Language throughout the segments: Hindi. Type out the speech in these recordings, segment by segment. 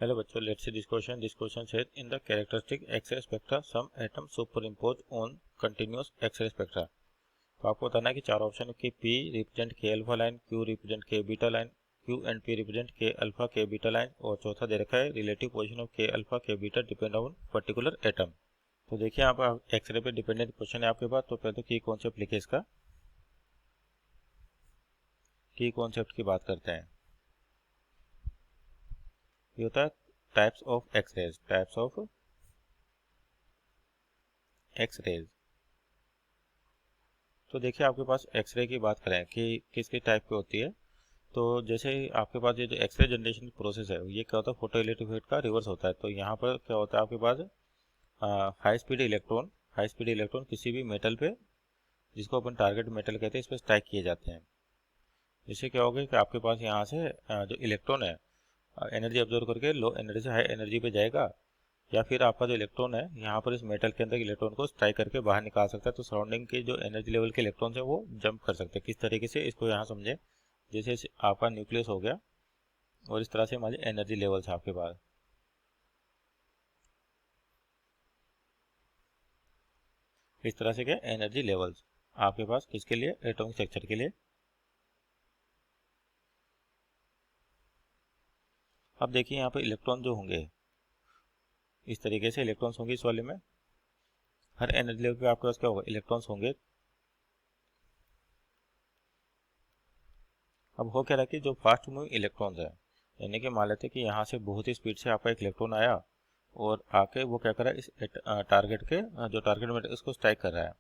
Hello बच्चों, let's see this question. This question says in the characteristic X-ray spectra, some atoms superimposed on continuous X-ray spectra. तो आपको बताना है कि चार ऑप्शन है कि P represent K alpha line, Q represent K beta line, Q and P represent K alpha K beta line, और चौथा दे रखा है relative position of K alpha K beta depend on particular atom. तो देखिए यहाँ पर एक्सरे पे डिपेंडेंट क्वेश्चन है आपके पास। तो पहले तो की कॉन्सेप्ट लिखे इसका। की कॉन्सेप्ट की बात करते हैं। ये होता है types of X rays, types of X rays. तो देखिए आपके पास एक्सरे की बात करें कि किस किस टाइप की होती है। तो जैसे आपके पास ये जो एक्सरे जनरेशन की प्रोसेस है, ये क्या होता है, फोटो इलेक्ट्रिक इफेक्ट का रिवर्स होता है। तो यहाँ पर क्या होता है आपके पास हाई स्पीड इलेक्ट्रॉन किसी भी मेटल पे, जिसको अपन टारगेट मेटल कहते हैं, इस पर स्ट्राइक किए जाते हैं। जिससे क्या होगा कि आपके पास यहाँ से जो इलेक्ट्रॉन है एनर्जी ऑब्जर्व करके लो एनर्जी से हाई एनर्जी पे जाएगा, या फिर आपका जो इलेक्ट्रॉन है यहाँ पर इस मेटल के अंदर इलेक्ट्रॉन को स्ट्राइक करके बाहर निकाल सकता है। तो सराउंडिंग के जो एनर्जी लेवल के इलेक्ट्रॉन है वो जंप कर सकते हैं। किस तरीके से, इसको यहाँ समझे। जैसे आपका न्यूक्लियस हो गया और इस तरह से हमारी एनर्जी लेवल्स है आपके पास। इस तरह से क्या एनर्जी लेवल्स आपके पास किसके लिए, एटॉमिक स्ट्रक्चर के लिए। अब देखिए यहाँ पर इलेक्ट्रॉन जो होंगे, इस तरीके से इलेक्ट्रॉन्स होंगे इस वाले में। हर एनर्जी लेवल पे आपके पास क्या होगा, इलेक्ट्रॉन्स होंगे। अब हो क्या रहा है कि जो फास्ट मूविंग इलेक्ट्रॉन्स है, यानी कि मान लेते हैं कि यहाँ से बहुत ही स्पीड से आपका एक इलेक्ट्रॉन आया और आके वो क्या कर रहा है, इस टारगेट के जो टारगेट मेटल इसको स्ट्राइक कर रहा है।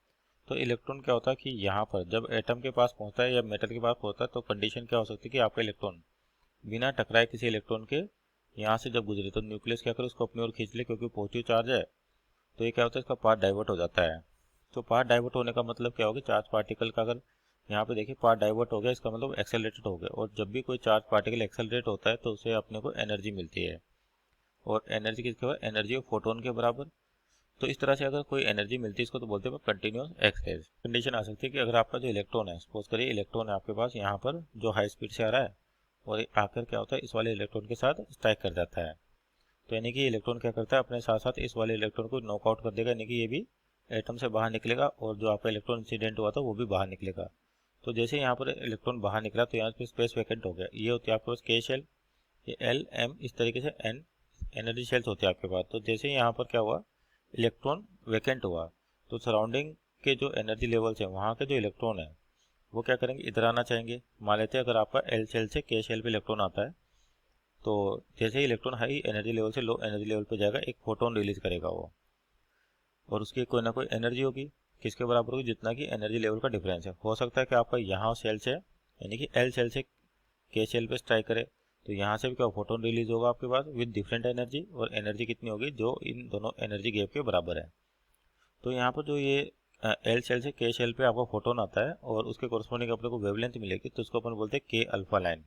तो इलेक्ट्रॉन क्या होता है कि यहाँ पर जब एटम के पास पहुँचता है या मेटल के पास पहुँचता है, तो कंडीशन क्या हो सकती है कि आपका इलेक्ट्रॉन बिना टकराए किसी इलेक्ट्रॉन के यहाँ से जब गुजरे, तो न्यूक्लियस क्या करे, उसको अपनी ओर खींच ले, क्योंकि पॉजिटिव चार्ज है। तो ये क्या होता है, इसका पाथ डाइवर्ट हो जाता है। तो पाथ डाइवर्ट होने का मतलब क्या होगा, चार्ज पार्टिकल का अगर यहाँ पे देखिए पाथ डाइवर्ट हो गया, इसका मतलब एक्सेलरेटेड हो गया। और जब भी कोई चार्ज पार्टिकल एक्सेलरेट होता है तो उसे अपने को एनर्जी मिलती है। और एनर्जी किसके बराबर, एनर्जी ऑफ फोटोन के बराबर। तो इस तरह से अगर कोई एनर्जी मिलती है, इसको तो बोलते हैं कंटिन्यूस एक्सरेज। कंडीशन आ सकती है कि अगर आपका जो इलेक्ट्रॉन है, सपोज करिए इलेक्ट्रॉन है आपके पास यहाँ पर जो हाई स्पीड से आ रहा है, और आकर क्या होता है इस वाले इलेक्ट्रॉन के साथ स्ट्राइक कर जाता है। तो यानी कि इलेक्ट्रॉन क्या करता है, अपने साथ साथ इस वाले इलेक्ट्रॉन को नॉकआउट कर देगा, यानी कि ये भी एटम से बाहर निकलेगा और जो आपका इलेक्ट्रॉन इंसिडेंट हुआ था वो भी बाहर निकलेगा। तो जैसे यहाँ पर इलेक्ट्रॉन बाहर निकला तो यहाँ पे स्पेस वैकेंट हो गया। ये होती है आपके पास के शेल, ये एल एम, इस तरीके से एन एनर्जी शेल्स होते हैं आपके पास। तो जैसे ही यहाँ पर क्या हुआ, इलेक्ट्रॉन वैकेंट हुआ, तो सराउंडिंग के जो एनर्जी लेवल्स हैं वहाँ के जो इलेक्ट्रॉन है वो क्या करेंगे, इधर आना चाहेंगे। मान लेते हैं अगर आपका एल शेल से के शेल पे इलेक्ट्रॉन आता है, तो जैसे ही इलेक्ट्रॉन हाई एनर्जी लेवल से लो एनर्जी लेवल पे जाएगा, एक फोटोन रिलीज करेगा वो, और उसकी कोई ना कोई एनर्जी होगी। किसके बराबर होगी, जितना कि एनर्जी लेवल का डिफरेंस है। हो सकता है कि आपका यहाँ सेल से, यानी कि एल सेल से के सेल पे स्ट्राइक करे, तो यहाँ से भी क्या फोटोन रिलीज होगा आपके पास विद डिफरेंट एनर्जी, और एनर्जी कितनी होगी, जो इन दोनों एनर्जी गैप के बराबर है। तो यहाँ पर जो ये एल सेल से के सेल पे आपका फोटोन आता है और उसके कोरस्पॉन्डिंग अपने को वेवलेंथ मिलेगी, तो उसको अपन बोलते हैं के अल्फा लाइन।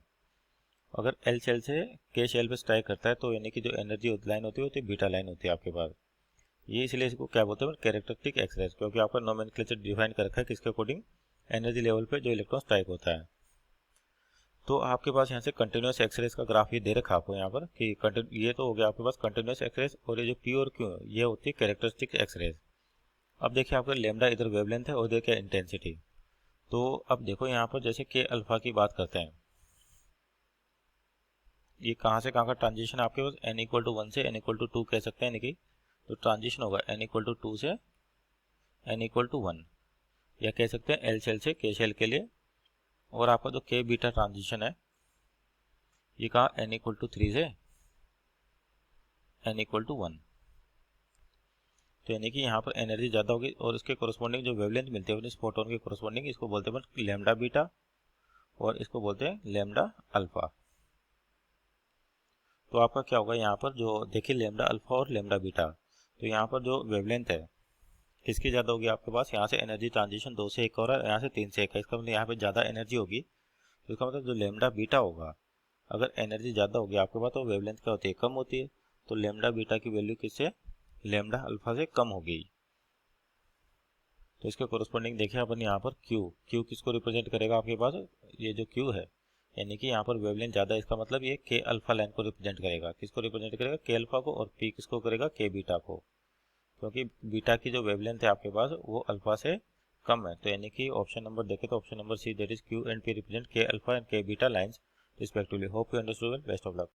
अगर एल सेल से के शेल पे स्ट्राइक करता है, तो यानी कि जो एनर्जी लाइन होती है बीटा लाइन होती है आपके पास। ये इसलिए इसको क्या बोलते हैं, कैरेक्टरिस्टिक एक्सरेज, क्योंकि आपका नोमेनक्लेचर डिफाइन कर रखा है किसके अकॉर्डिंग, एनर्जी लेवल पे जो इलेक्ट्रॉन स्ट्राइक होता है। तो आपके पास यहाँ से कंटिन्यूस एक्सरेज का ग्राफ ये दे रखा है आपको यहाँ पर कि ये तो हो गया आपके पास कंटिन्यूस एक्सरेज, और ये जो पी और क्यू है ये होती है कैरेक्टरिस्टिक एक्सरेज। अब देखिए आपका लेमडा इधर वेवलेंथ है और इधर क्या इंटेंसिटी। तो अब देखो यहाँ पर जैसे के अल्फा की बात करते हैं, ये कहाँ से कहाँ का ट्रांजिशन आपके पास, n इक्वल टू 1 से n इक्वल टू 2 कह सकते हैं। यानी कि तो ट्रांजिशन होगा n इक्वल टू 2 से n इक्वल टू 1, या कह सकते हैं एल शेल से के शेल के लिए। और आपका जो के बीटा ट्रांजिशन है, ये कहा n इक्वल टू 3 से n इक्वल टू 1। तो यानी कि यहाँ पर एनर्जी ज़्यादा होगी और इसके कोरस्पॉन्डिंग जो वेवलेंथ मिलती है इस फोटोन के कोरस्पॉन्डिंग, इसको बोलते हैं लेमडा बीटा, और इसको बोलते हैं लेमडा अल्फा। तो आपका क्या होगा यहाँ पर, जो देखिए लेमडा अल्फा और लेमडा बीटा, तो यहाँ पर जो वेवलेंथ है किसकी ज़्यादा होगी आपके पास, यहाँ से एनर्जी ट्रांजिशन 2 से 1 हो रहा है, यहाँ से 3 से 1 है। इसका मतलब यहाँ पे ज़्यादा एनर्जी होगी। तो इसका मतलब जो लेमडा बीटा होगा, अगर एनर्जी ज़्यादा होगी आपके पास तो वेवलेंथ क्या होती है, कम होती है। तो लेमडा बीटा की वैल्यू किससे, लेमडा अल्फा से कम होगी। तो इसके कोरस्पॉन्डिंग देखिए अपन यहाँ पर क्यू, क्यू किसको रिप्रेजेंट करेगा आपके पास, ये जो क्यू है यानी कि यहाँ पर वेवलेंथ ज़्यादा, इसका मतलब ये के अल्फा लाइन को रिप्रेजेंट करेगा। किसको रिप्रेजेंट करेगा? के अल्फा को। और पी किसको करेगा? के बीटा को, क्योंकि बीटा की जो वेवलेंथ है आपके पास वो अल्फा से कम है। तो यानी कि ऑप्शन नंबर देखें तो option number C, that is Q and P represent K alpha and K beta lines respectively. Hope you understood. Best of luck.